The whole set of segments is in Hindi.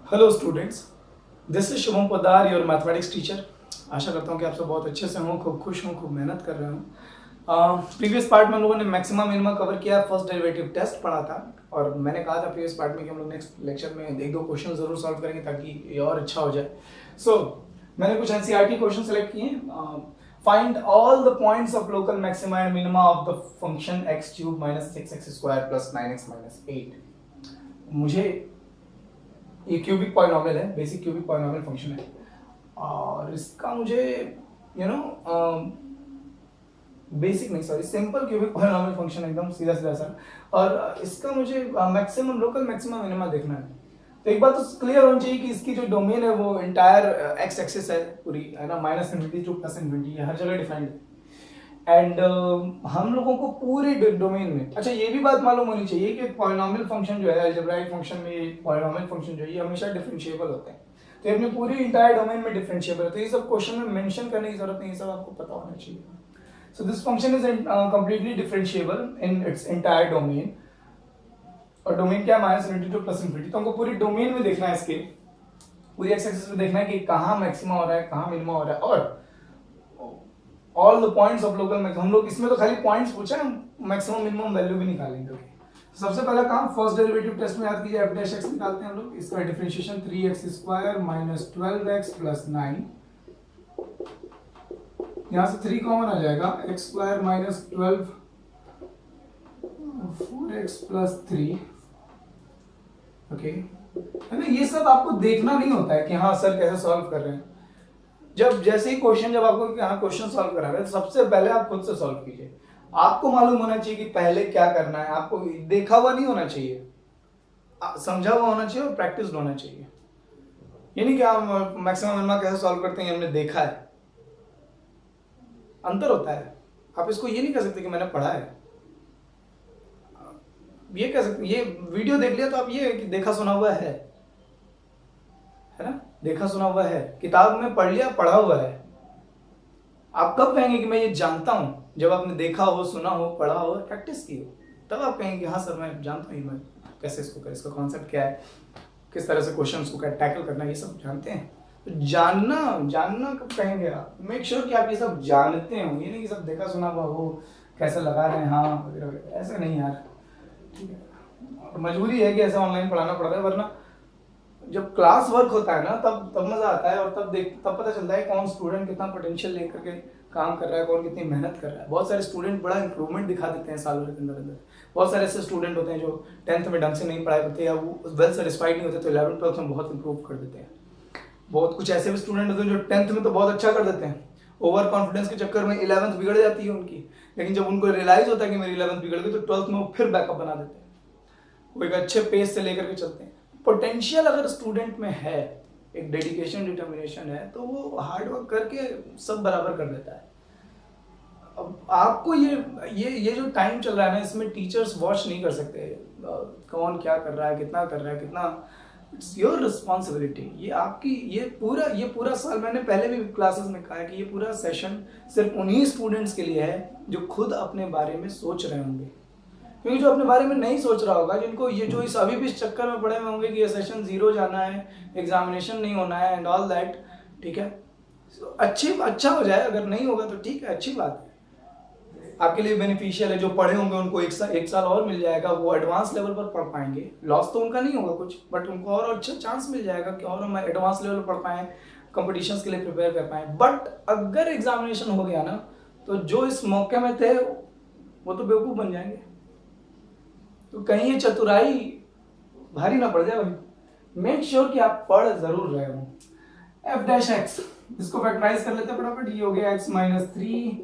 Hello students, this is Shubham Poddar, your mathematics teacher. आशा करता हूँ कि आप सब बहुत अच्छे से हों, खूब खुश हों, खूब मेहनत कर रहे हों। प्रीवियस पार्ट में हम लोगों ने मैक्सिमा मिनिमा कवर किया, फर्स्ट डेरिवेटिव टेस्ट पढ़ा था और मैंने कहा था प्रीवियस पार्ट में कि हम लोग नेक्स्ट लेक्चर में एक दो क्वेश्चन जरूर सॉल्व करेंगे ताकि ये और अच्छा हो जाए। मैंने कुछ एनसीईआरटी क्वेश्चन सेलेक्ट किए। Find all the points of local maxima and minima of the function x cube minus 6x square plus 9x minus 8। मुझे ये क्यूबिक पॉलिनोमियल है, बेसिक क्यूबिक पॉलिनोमियल फंक्शन है और इसका मुझे बेसिक नहीं sorry simple cubic polynomial function एकदम सीधा सीधा सा, और इसका मुझे मैक्सिमम लोकल मैक्सिमम मिनिमा देखना है। तो एक बात तो क्लियर होनी चाहिए कि इसकी जो डोमेन है वो इंटायर एक्स एक्सिस है पूरी, है ना, minus infinity to plus infinity हर जगह डिफाइंड है। एंड हम लोगों को पूरे डोमेन में, अच्छा ये भी बात मालूम होनी चाहिए कि पॉलिनोमियल फंक्शन जो है अलजेब्राइक फंक्शन में, पॉलिनोमियल फंक्शन जो है ये हमेशा डिफरेंशिएबल होते हैं। तो अपनी पूरी इंटायर डोमेन में डिफरेंशिएबल है, तो ये सब क्वेश्चन में मेंशन करने की जरूरत नहीं, ये सब आपको पता होना चाहिए। So this function is completely differentiable in its entire domain, और डोमेन क्या है, minus infinity to plus infinity. तो हमको पूरी डोमेन में देखना है, इसके पूरी एक्स एक्सिस में देखना है कि कहाँ मैक्सिमा हो रहा है, कहाँ मिनिमा हो रहा है, और all the points of local maximum. हम लोग इसमें तो खाली पॉइंट्स पूछा, हम मैक्सिमम मिनिमम वैल्यू भी निकालेंगे। सबसे पहला काम फर्स्ट डेरिवेटिव टेस्ट में याद कीजिए, एफ डैश एक्स निकालते हैं हम लोग। इसका differentiation 3x square minus 12x plus 9, यहाँ से 3 कॉमन आ जाएगा, x square minus 12 4x plus 3। Okay, है ना। ये सब आपको देखना नहीं होता है कि हाँ सर कैसे सॉल्व कर रहे हैं। जब जैसे ही क्वेश्चन, जब आपको यहाँ क्वेश्चन सॉल्व करा रहे हैं, तो सबसे पहले आप खुद से सॉल्व कीजिए। आपको मालूम होना चाहिए कि पहले क्या करना है, आपको देखा हुआ नहीं होना चाहिए, समझा हुआ होना चाहिए और प्रैक्टिस होना चाहिए। ये नहीं कि आप मैक्सिमम मिनिमा कैसे सॉल्व करते हैं हमने देखा है, अंतर होता है। आप इसको ये नहीं कह सकते कि मैंने पढ़ा है, ये कह सकते, ये वीडियो देख लिया तो आप ये कि देखा सुना हुआ है ना, देखा सुना हुआ है, किताब में पढ़ लिया, पढ़ा हुआ है। आप कब कहेंगे कि मैं ये जानता हूं? जब आपने देखा हो, सुना हो, पढ़ा हो और प्रैक्टिस की हो, तब आप कहेंगे कि हाँ सर मैं जानता हूँ, मैं कैसे इसको करें, इसका कॉन्सेप्ट क्या है, किस तरह से क्वेश्चन को क्या टैकल करना है, ये सब जानते हैं। तो जानना कब कहेंगे आप? मेक श्योर कि आप ये सब जानते हो, ये नहीं कि सब देखा सुना हुआ हो, कैसे लगा रहे हैं हाँ वगैरह वगैरह, ऐसे नहीं यार, ठीक है। और मजबूरी है कि ऐसे ऑनलाइन पढ़ाना पड़ रहा है, वरना जब क्लास वर्क होता है ना तब मजा आता है, और तब पता चलता है कौन स्टूडेंट कितना पोटेंशियल लेकर के काम कर रहा है, कौन कितनी मेहनत कर रहा है। बहुत सारे स्टूडेंट बड़ा इंप्रूवमेंट दिखा देते हैं साल भर के अंदर अंदर। बहुत सारे ऐसे स्टूडेंट होते हैं जो 10th में ढंग से नहीं पढ़ाई करते या वो वेल सेटिस्फाइड नहीं होते, तो 11th 12th में बहुत इंप्रूव कर देते हैं। बहुत कुछ ऐसे भी स्टूडेंट होते हैं जो 10th में तो बहुत अच्छा कर देते हैं, ओवर कॉन्फिडेंस के चक्कर में 11th बिगड़ जाती है उनकी, लेकिन जब उनको रियलाइज होता है कि मेरी 11th बिगड़ गई तो 12th में वो फिर बैकअप बना देते हैं, वो एक अच्छे पेस से लेकर के चलते हैं। पोटेंशियल अगर स्टूडेंट में है, एक डेडिकेशन डिटर्मिनेशन है, तो वो हार्ड वर्क करके सब बराबर कर देता है। अब आपको ये जो टाइम चल रहा है ना, इसमें टीचर्स वॉच नहीं कर सकते कौन क्या कर रहा है, कितना कर रहा है, कितना। It's your responsibility. ये आपकी, ये पूरा साल, मैंने पहले भी क्लासेस में कहा है कि ये पूरा सेशन सिर्फ उन्हीं स्टूडेंट्स के लिए है जो खुद अपने बारे में सोच रहे होंगे। क्योंकि जो अपने बारे में नहीं सोच रहा होगा, जिनको ये जो इस अभी भी इस चक्कर में पड़े हुए होंगे कि ये सेशन 0 जाना है, एग्जामिनेशन नहीं होना है एंड ऑल दैट, ठीक है, अच्छा हो जाए। अगर नहीं होगा तो ठीक है, अच्छी बात है, आपके लिए बेनिफिशियल है। जो पढ़े होंगे उनको एक साल और मिल जाएगा, वो एडवांस लेवल पर पढ़ पाएंगे। लॉस तो उनका नहीं होगा कुछ, बट उनको और अच्छा चांस मिल जाएगा कि और हम एडवांस लेवल पर पढ़ पाएँ, कंपटीशंस के लिए प्रिपेयर कर पाएँ। बट अगर एग्जामिनेशन हो गया ना, तो जो इस मौके में थे वो तो बेवकूफ़ बन जाएंगे। तो कहीं ये चतुराई भारी ना पड़ जाए भाई। मेक श्योर कि आप पढ़ जरूर रहे हो। एफ डैश एक्स, इसको फैक्टराइज कर लेते हैं फटाफट। ये हो गया x minus 3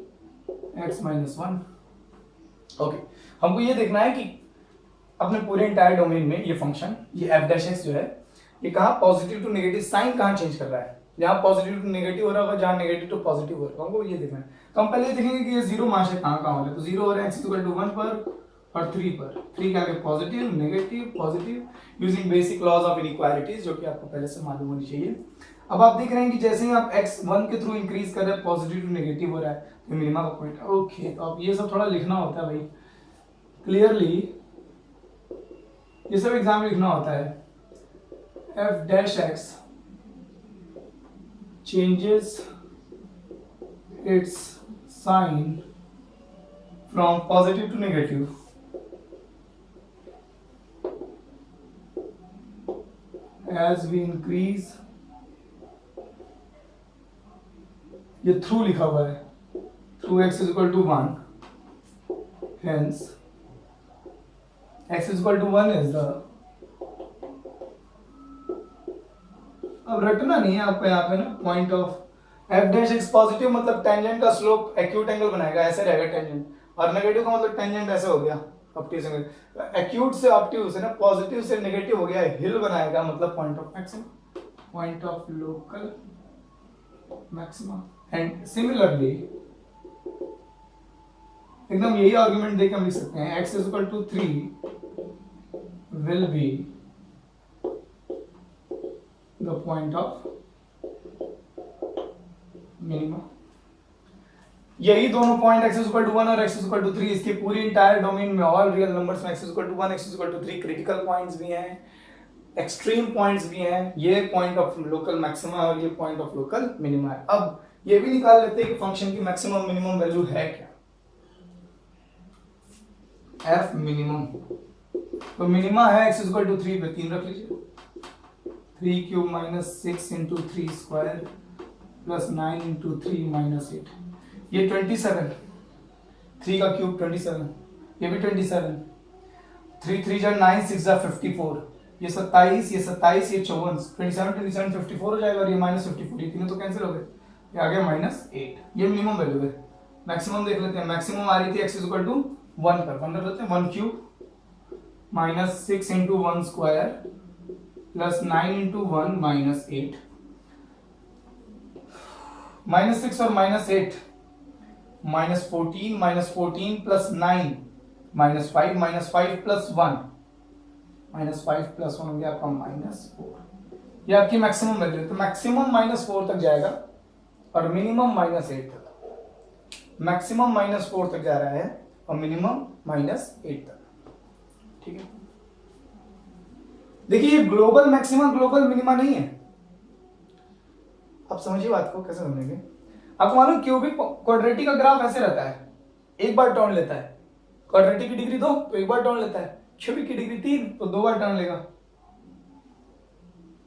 x minus 1। Okay, हमको ये देखना है कि अपने पूरे इंटायर डोमेन में ये फंक्शन, ये एफ डैश एक्स जो है, ये कहाँ पॉजिटिव टू नेगेटिव साइन कहाँ चेंज कर रहा है। जहाँ पॉजिटिव टू नेगेटिव हो रहा होगा, जहाँ नेगेटिव टू पॉजिटिव हो रहा है, हमको ये देखना है। तो हम पहले देखेंगे कि ये जीरो मान से कहाँ हो रहा है। तो जीरो हो रहा है एक्स इक्वल टू 1 पर और 3 पर। 3 क्या है, positive negative positive, using basic laws of inequalities, जो कि आपको पहले से मालूम होनी चाहिए। अब आप देख रहे हैं कि जैसे ही आप x1 के थ्रू इंक्रीज कर रहे हैं, पॉजिटिव टू नेगेटिव हो रहा है, तो मिनिमा का पॉइंट। ओके, तो अब ये सब थोड़ा लिखना होता है भाई क्लियरली, ये सब एग्जाम में लिखना होता है। f dash x changes its sign from positive to negative as we increase, ये थ्रू लिखा हुआ है, through x is equal to 1, hence x is equal to 1 is the, अब रटना नहीं है आपको यहाँ पे ना, point of F dash x positive मतलब टेंजेंट का स्लोप एक्यूट एंगल बनाएगा, ऐसे रहेगा टेंजेंट, और नेगेटिव का मतलब टेंजेंट ऐसे हो गया ऑब्ट्यूज एंगल, एक्यूट से ऑब्ट्यूज है ना, पॉजिटिव से नेगेटिव हो गया, हिल बनाएगा मतलब point of maximum, point of local maximum. And similarly एकदम यही आर्गुमेंट देके हम लिख सकते हैं x is equal to 3 will be the point of minimum। यही दोनों point x is equal to 1 और x is equal to 3, इसकी पूरी इंटायर डोमेन में ऑल रियल नंबर्स में x is equal to 1, x is equal to 3 critical points भी हैं, एक्सट्रीम पॉइंट्स भी हैं, ये पॉइंट ऑफ लोकल मैक्सिमा और ये पॉइंट ऑफ लोकल मिनिमा है। अब ये भी निकाल लेते हैं कि फंक्शन की मैक्सिमम मिनिमम वैल्यू है क्या, f मिनिमम, तो मिनिमा है x is equal to 3 पे 3 रख लीजिए, 3 cube minus 6 into 3 square plus 9 into 3 minus 8, ये 27, 3 का क्यूब 27, ये भी 27, 3 3 जा 9 6 जा 54, ये 27, ये 27, ये 54, 27 27 54 हो जाएगा, और ये माइनस 54, ये तीनों तो कैंसिल हो गए, ये आ गया माइनस 8, ये मिनिमम वैल्यू है। मैक्सिमम देख लेते हैं, मैक्सिमम आ रही थी x is equal to 1 पर, 1 रख लेते हैं, 1 cube minus 6 into 1 square plus 9 into 1 minus 8, minus 6 और minus 8 minus 14 plus 9 minus 5 plus 1 minus 5 plus 1 हो गया आपका माइनस 4, ये आपकी मैक्सिमम वैल्यू है। तो मैक्सिमम माइनस 4 तक जाएगा और मिनिमम माइनस 8 तक, मैक्सिमम माइनस 4 तक जा रहा है और मिनिमम माइनस 8 तक, ठीक है। देखिए ये ग्लोबल मैक्सिमम ग्लोबल मिनिमा नहीं है, आप समझिए बात को, कैसे समझेंगे। आपको मालूम क्यूबिक क्वाड्रेटिक का ग्राफ ऐसे रहता है, एक बार टर्न लेता है, क्वाड्रेटिक की डिग्री 2 तो एक बार टर्न लेता है, क्यूबिक की डिग्री 3 तो 2 बार टर्न लेगा।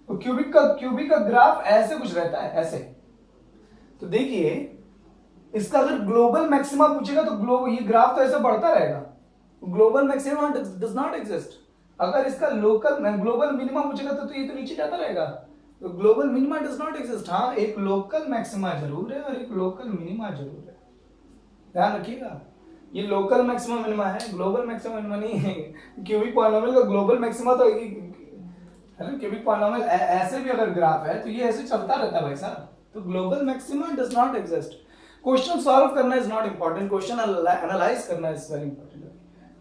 तो क्यूबिक का ग्राफ ऐसे कुछ रहता है, ऐसे। तो देखिए इसका अगर ग्लोबल मैक्सिमा पूछेगा तो ये ग्राफ तो ऐसे बढ़ता रहेगा, global maxima does not exist. अगर इसका ग्लोबल मिनिमा पूछेगा तो ये तो नीचे जाता रहेगा, तो global minima does not exist. हाँ, एक लोकल मैक्सिमा जरूर है और एक लोकल मिनिमा जरूर है, ध्यान रखिएगा। ये लोकल मैक्सिमा मिनिमा है, ग्लोबल मैक्सिमा मिनिमा नहीं है। क्यूबिक पॉलिनोमियल का ग्लोबल मैक्सिमा तो है ना, क्यूबिक पॉलिनोमियल ऐसे भी अगर ग्राफ है तो ये ऐसे चलता रहता है भाई साहब, तो global maxima does not exist. Question solve करना is not important, question analyse करना इज वेरी इंपॉर्टेंट।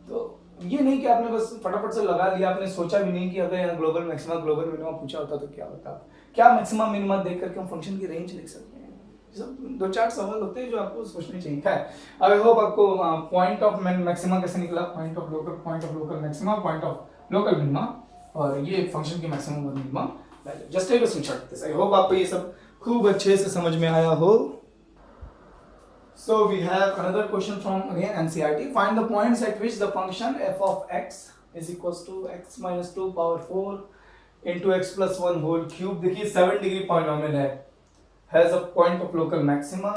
तो ये नहीं कि आपने बस फटाफट से लगा लिया, आपने सोचा भी नहीं कि अगर यहाँ ग्लोबल मैक्सिमा ग्लोबल मिनिमा पूछा होता तो क्या होता, क्या मैक्सिमम मिनिमा देख करके हम फंक्शन की रेंज लिख सकते हैं। सब 2-4 सवाल होते हैं जो आपको सोचने चाहिए। है, आई होप आपको पॉइंट ऑफ मैक्सिमा कैसे निकला, point of local maxima, point of local minima, और ये फंक्शन की मैक्सिमम और minimum value. Just take a screenshot this. I hope आपको ये सब खूब अच्छे से समझ में आया हो। So we have another question from again NCERT. Find the points at which the function f of x is equals to x minus 2 power 4 into x plus 1 whole cube. देखिए 7 डिग्री पॉलिनोमियल है, has a point of local maxima,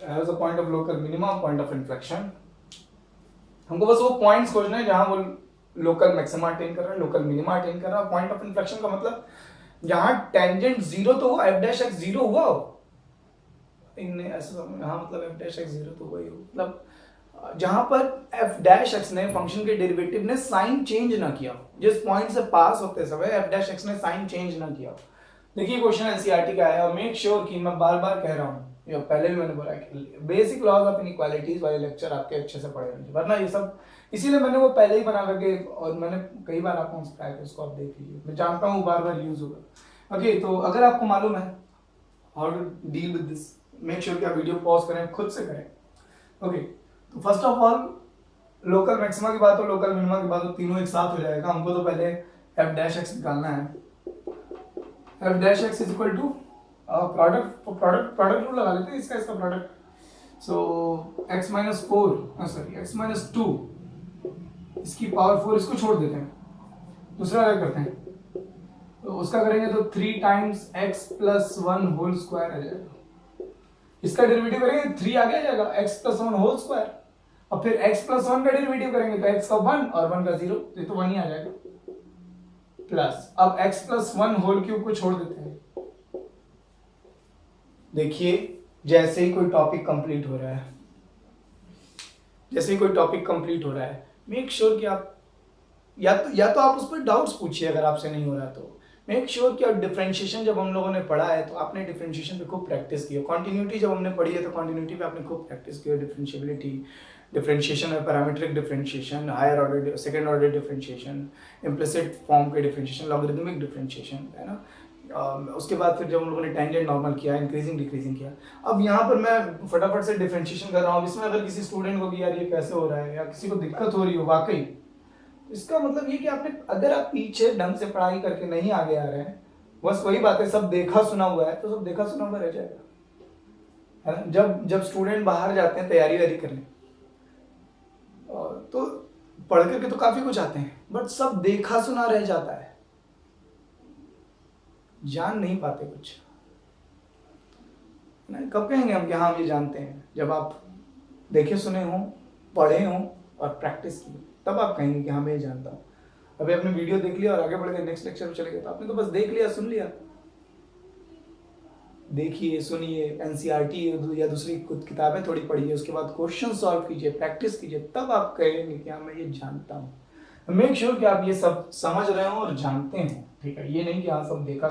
has a point of local minima, point of inflection. हमको बस वो पॉइंट्स खोजने हैं जहां वो लोकल मैक्सिमा अटेन कर रहा है, लोकल मिनिमा अटेन कर रहा है। पॉइंट ऑफ इन्फ्लेक्शन का मतलब जहां टेंजेंट 0 तो हो, f डैश x 0 हुआ हो, हाँ मतलब f डैश x 0 तो वही हो, मतलब जहां पर f डैश x ने फंक्शन के डेरिवेटिव ने साइन चेंज ना किया, जिस पॉइंट से पास होते समय f डैश x ने साइन चेंज ना किया। देखिए क्वेश्चन एनसीईआरटी का है, और मेक श्योर कि मैं बार बार कह रहा हूँ, ये पहले भी मैंने बोला कि बेसिक लॉज ऑफ इनइक्वालिटीज वाले लेक्चर आपके अच्छे से पढ़े होंगे, वरना ये सब इसीलिए मैंने वो पहले ही बना करके, और मैंने कई बार आपको सिखाया, उसको आप देख लीजिए, मैं जानता हूँ बार बार यूज होगा। ओके, तो अगर आपको मालूम है how to deal with this, make sure कि आप वीडियो पॉज करें, खुद से करें। ओके, तो first of all local maxima की बात हो, लोकल मिनिमा की बात हो, तीनों एक साथ हो जाएगा। हमको तो पहले एफ डैश एक्स निकालना है। F dash x is equal to product rule लगा लेते हैं इसका product. So x minus four sorry x minus two इसकी पावर 4, इसको छोड़ देते हैं, दूसरा क्या करते हैं, तो उसका करेंगे तो 3 times x plus one whole square आ जाएगा। इसका डेरिवेटिव करेंगे 3 आगे आ जाएगा, x plus one whole square, और फिर x प्लस वन का डेरिवेटिव करेंगे तो x का 1 और 1 का 0, तो ये तो 1 ही आ जाएगा, प्लस अब x plus one whole cube को छोड़ देते हैं। देखिए जैसे ही कोई टॉपिक कंप्लीट हो रहा है, मेक श्योर कि आप या तो आप उस पर डाउट्स पूछिए अगर आपसे नहीं हो रहा तो मेक श्योर कि आप डिफरेंशिएशन जब हम लोगों ने पढ़ा है तो आपने डिफरेंशिएशन पे खूब प्रैक्टिस की हो। कॉन्टिन्यूटी जब हमने पढ़ी है तो कॉन्टिन्यूटी पे आपने खूब प्रैक्टिस की हो, डिफरेंशिएबिलिटी, डिफरेंशिएशन और parametric differentiation, higher order second order differentiation, implicit form के डिफरेंशिएशन, लॉगरिथमिक डिफरेंशिएशन, है ना। उसके बाद फिर जब हम लोगों ने टेंजेंट नॉर्मल किया, इंक्रीजिंग डिक्रीजिंग किया, अब यहाँ पर मैं फटाफट से डिफरेंशिएशन कर रहा हूँ। इसमें अगर किसी स्टूडेंट को भी यार ये कैसे हो रहा है या किसी को दिक्कत हो रही हो वाकई, इसका मतलब ये कि आपने अगर आप पीछे ढंग से पढ़ाई करके नहीं आगे आ रहे हैं, बस वही बात है, सब देखा सुना हुआ है तो सब देखा सुना हुआ रह जाएगा, है ना। जब स्टूडेंट बाहर जाते हैं तैयारी वारी करने तो पढ़ करके तो काफी कुछ आते हैं, बट सब देखा सुना रह जाता है, जान नहीं पाते कुछ। नहीं, कब कहेंगे हम कि हाँ हम ये जानते हैं? जब आप देखे सुने हो, पढ़े हो और प्रैक्टिस की, तब आप कहेंगे कि हाँ मैं ये जानता हूँ। अभी आपने वीडियो देख लिया और आगे बढ़ गए, नेक्स्ट लेक्चर में चले गए, तो आपने तो बस देख लिया, सुन लिया। देखिए, सुनिए, एनसीईआरटी या दूसरी कुछ किताबें थोड़ी पढ़िए, उसके बाद क्वेश्चन सॉल्व कीजिए, प्रैक्टिस कीजिए, तब आप कहेंगे कि हाँ मैं ये जानता हूँ। मेक श्योर कि आप ये सब समझ रहे हो और जानते हो, ठीक है। ये नहीं कि हाँ सब देखा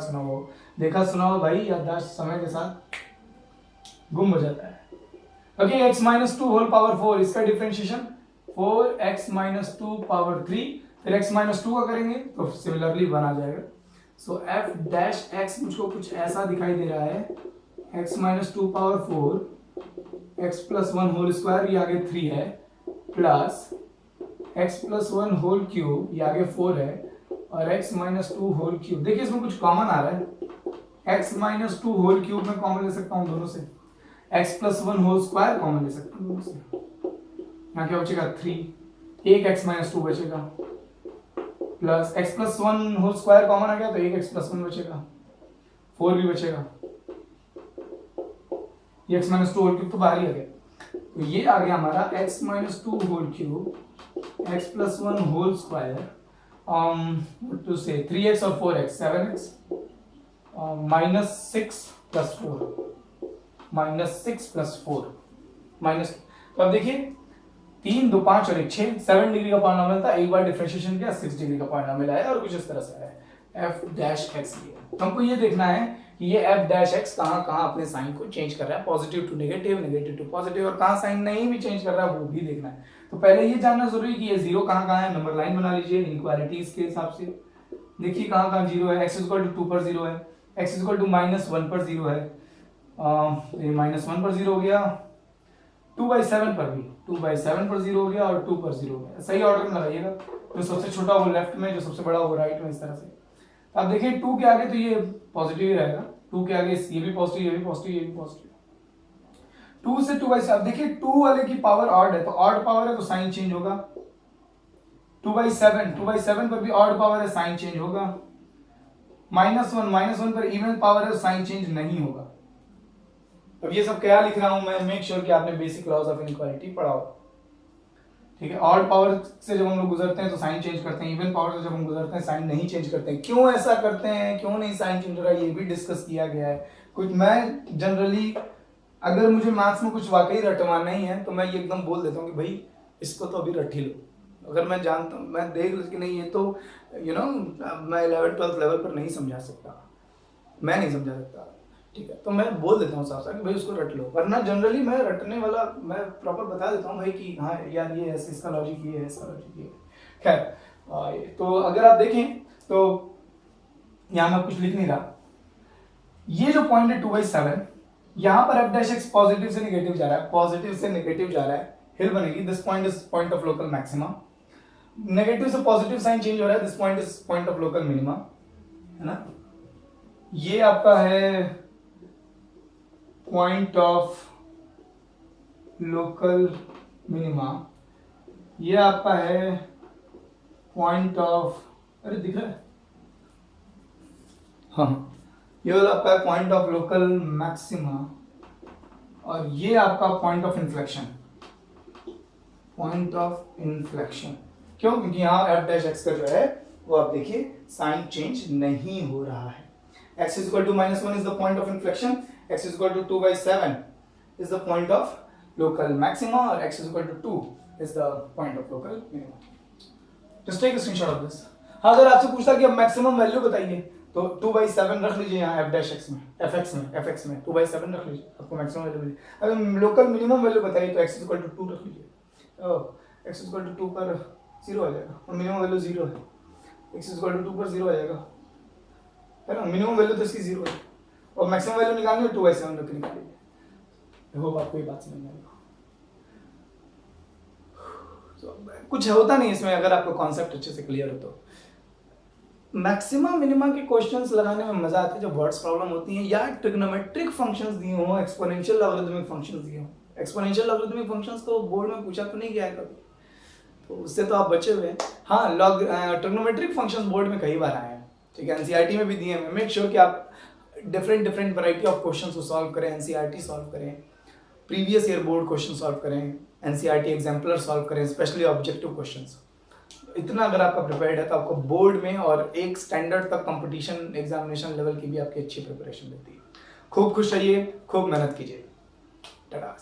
सुना हो भाई, याददाश्त समय के साथ गुम हो जाता है। Okay, x minus two whole power 4, इसका differentiation 4x minus two power 3, फिर x माइनस टू का करेंगे तो सिमिलरली 1 आ जाएगा। सो f डैश x मुझको कुछ ऐसा दिखाई दे रहा है, x minus two power 4 x plus one whole square, ये आगे 3 है, plus x plus one whole cube, ये आगे 4 है, और x minus two whole cube. देखिए इसमें कुछ कॉमन आ रहा है, x minus two whole cube में कॉमन ले सकता हूँ दोनों से, x plus one whole square common ले सकता हूँ दोनों से। यहाँ क्या बचेगा 3, एक x माइनस टू बचेगा, plus x plus one whole square common आ गया तो एक x प्लस वन बचेगा, 4 भी बचेगा, ये x minus two whole cube तो बाहर ही आ गया, तो ये आ गया हमारा x minus two whole cube, x plus one whole square, two से 3x और 4x 7x, minus 6 plus 4, minus 6 plus 4 minus. तो अब देखिए 3 2 5 और 1 6, 7 डिग्री का पॉलिनोमियल था, एक बार डिफरेंशिएशन किया 6 डिग्री का पॉलिनोमियल आया, और कुछ इस तरह से आया f डैश x लिया। हमको ये देखना है कि ये f डैश x कहाँ अपने साइन को चेंज कर रहा है, positive to negative, negative to positive, और कहाँ साइन नहीं भी चेंज कर रहा है वो भी देखना है। तो पहले ये जानना जरूरी है कि ये जीरो कहाँ है, नंबर लाइन बना लीजिए इनइक्वालिटीज के हिसाब से। देखिए कहाँ जीरो है, x इक्वल टू 2 पर 0 है, x इक्वल टू माइनस 1 पर 0 है, ये माइनस 1 पर 0 हो गया, 2/7 पर भी 2/7 पर 0 हो गया, और 2 पर 0 हो गया। सही ऑर्डर में लगाइएगा, जो सबसे छोटा वो लेफ्ट में, जो सबसे बड़ा वो राइट में, इस तरह से। अब देखिए 2 के आगे तो ये पॉजिटिव ही रहेगा, 2 के आगे ये भी पॉजिटिव, ये भी पॉजिटिव, ये भी पॉजिटिव, 2 से 2/7। देखिए 2 वाले की पावर ऑड है, तो ऑड पावर है तो साइन चेंज होगा, 2/7 पर भी ऑड पावर है, साइन चेंज होगा, -1 पर इवन पावर है तो साइन चेंज नहीं होगा। अब ये सब क्या लिख रहा हूं मैं, मेक श्योर कि आपने बेसिक लॉज ऑफ इनइक्वालिटी पढ़ा हो, ठीक है। ऑड पावर से जब हम लोग गुजरते हैं तो साइन चेंज करते हैं, इवन पावर से जब हम गुजरते हैं साइन नहीं चेंज करते हैं। क्यों ऐसा करते हैं, क्यों नहीं साइन चेंज हो रहा है, ये भी डिस्कस किया गया है। कुछ मैं जनरली अगर मुझे मैथ्स में कुछ वाकई रटवाना ही है तो मैं ये एकदम बोल देता हूँ कि भाई इसको तो अभी रट ही लो। अगर मैं जानता हूँ, मैं देख लूँ कि नहीं ये तो मैं 11th 12th लेवल पर नहीं समझा सकता, मैं नहीं समझा सकता, ठीक है, तो मैं बोल देता हूँ साफ साफ कि भाई उसको रट लो। वरना जनरली मैं रटने वाला, मैं प्रॉपर बता देता हूँ भाई कि हाँ यार ये ऐसे, इसका लॉजिक ये है, इसका लॉजिक ये है। खैर तो अगर आप देखें तो यहाँ मैं कुछ लिख नहीं रहा, ये जो पॉइंट है 2/7, यहाँ पर f डैश x पॉजिटिव से नेगेटिव जा रहा है, पॉजिटिव से नेगेटिव जा रहा है, हिल बनेगी, this point is point of local maxima. Negative से पॉजिटिव साइन चेंज हो रहा है, this point is point of local minima, है ना। ये आपका है पॉइंट ऑफ लोकल मिनिमा, ये आपका है पॉइंट ऑफ, अरे दिख रहा है, हाँ, ये वाला आपका पॉइंट ऑफ लोकल मैक्सिमा, और ये आपका point of inflection, point of inflection. क्यों? क्योंकि यहाँ एफ डैश एक्स का जो है वो आप देखिए साइन चेंज नहीं हो रहा है। x is equal to -1 is the point of inflection, x is equal to 2/7 is the point of local maxima, और x is equal to 2 is the point of local minima. Just take a screenshot of this. हाँ, अगर आपसे पूछता कि अब मैक्सिमम वैल्यू बताइए तो 2/7 रख लीजिए यहाँ f' में, fx में 2/7 रख लीजिए, आपको मैक्सिमम वैल्यू मिलेगी। अगर लोकल मिनिमम वैल्यू बताइए तो x is equal to 2 रख लीजिए, x is equal to 2 पर 0 आ जाएगा, और मिनिमम वैल्यू 0 है, x is equal to 2 पर 0 आ जाएगा, है ना। मिनिमम वैल्यू तो इसकी 0 है, और मैक्सिमम वैल्यू निकालनी है 2/7 रख के निकालिए। होप आपको ये बात समझ में आएगा। कुछ होता नहीं इसमें, अगर आपको कॉन्सेप्ट अच्छे से क्लियर हो तो। मैक्सिमम मिनिमा के क्वेश्चंस लगाने में मजा आता है जब वर्ड्स प्रॉब्लम होती हैं, या ट्रिग्नोमेट्रिक फंक्शंस दिए हों, एक्सपोनेंशियल लॉगरिथमिक फंक्शंस दिए हों। एक्सपोनेंशियल लॉगरिथमिक फंक्शंस को बोर्ड में पूछा तो नहीं गया है कभी, तो उससे तो आप बचे हुए हैं। हाँ, ट्रिग्नोमेट्रिक फंक्शंस बोर्ड में कई बार आए हैं, ठीक है, एनसीईआरटी में भी दिए हैं। मेक श्योर कि आप डिफरेंट वैरायटी ऑफ क्वेश्चंस को सॉल्व करें, एनसीईआरटी सॉल्व करें, previous year board question solve करें, एनसीईआरटी एग्जाम्पलर सॉल्व करें, स्पेशली ऑब्जेक्टिव क्वेश्चंस। इतना अगर आपका प्रिपेयर्ड है तो आपको बोर्ड में और एक स्टैंडर्ड तक कंपटीशन एग्जामिनेशन लेवल की भी आपकी अच्छी प्रिपरेशन रहती है। खूब खुश रहिए, खूब मेहनत कीजिए। टाटा।